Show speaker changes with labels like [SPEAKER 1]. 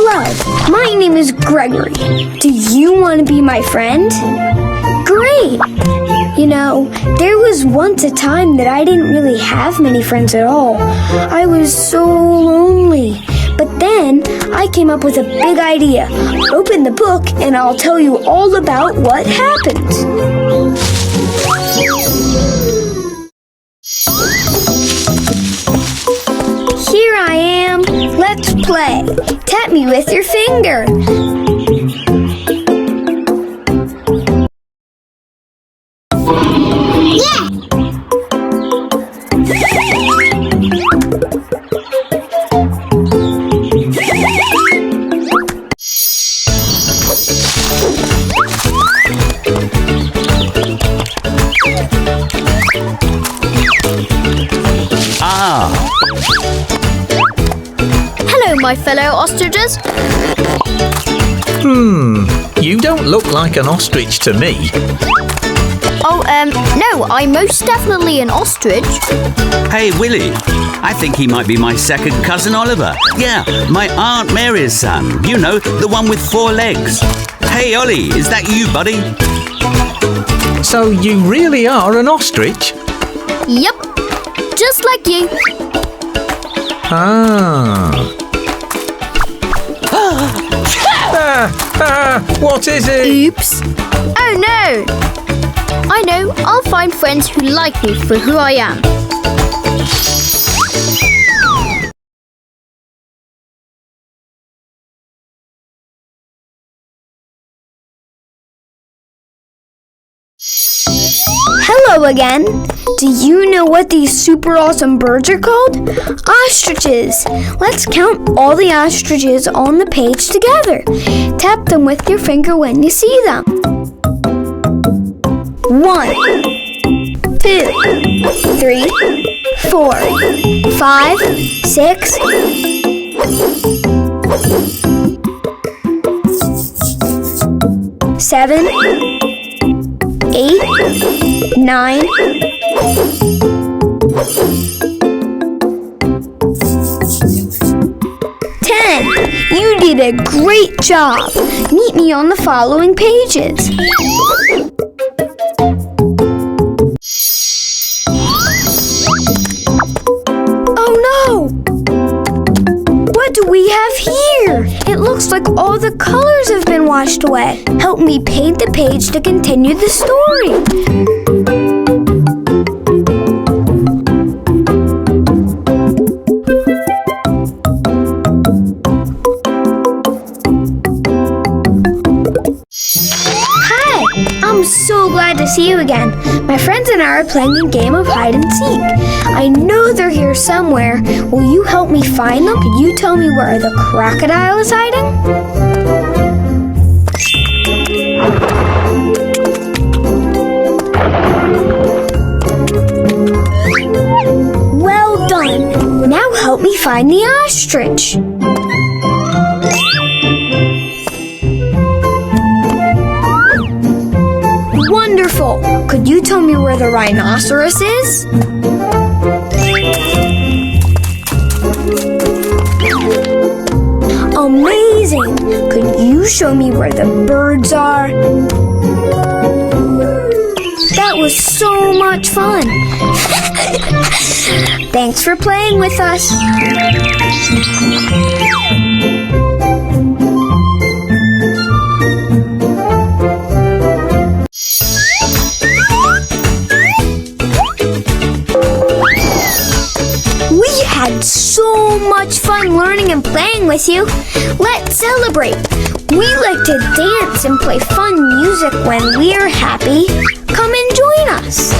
[SPEAKER 1] Hello, my name is Gregory. Do you want to be my friend? Great! You know, there was once a time that I didn't really have many friends at all. I was so lonely. But then I came up with a big idea. Open the book and I'll tell you all about what happened. Here I am. Let's play. Tap me with your finger.
[SPEAKER 2] Yeah!
[SPEAKER 3] Hello, my fellow ostriches.
[SPEAKER 4] You don't look like an ostrich to me.
[SPEAKER 3] Oh, no, I'm most definitely an ostrich.
[SPEAKER 5] Hey, Willie. I think he might be my second cousin Oliver. Yeah, my Aunt Mary's son. You know, the one with 4 legs. Hey, Ollie, is that you, buddy?
[SPEAKER 4] So you really are an ostrich?
[SPEAKER 3] Yep, just like you.
[SPEAKER 4] What is it?
[SPEAKER 3] Oops. Oh, no. I know, I'll find friends who like me for who I am.
[SPEAKER 1] Hello again. Do you know what these super awesome birds are called? Ostriches. Let's count all the ostriches on the page together. Tap them with your finger when you see them. 1, 2, 3, 4, 5, 6, 7, 8, 9, 10. You did a great job. Meet me on the following pages. Oh no! What do we have here? It looks like all the colors have been washed away. Help me paint the page to continue the story. Hi, I'm so glad to see you again. My friends and I are playing a game of hide and seek. I know they're here somewhere. Will you help me find them? Could you tell me where the crocodile is hiding? Well done. Now help me find the ostrich. Wonderful. Could you tell me where the rhinoceros is? Amazing. Could you show me where the birds are? That was so much fun. Thanks for playing with us. We had so much fun learning and playing with you. Let's celebrate. We like to dance and play fun music when we're happy. Come and join us.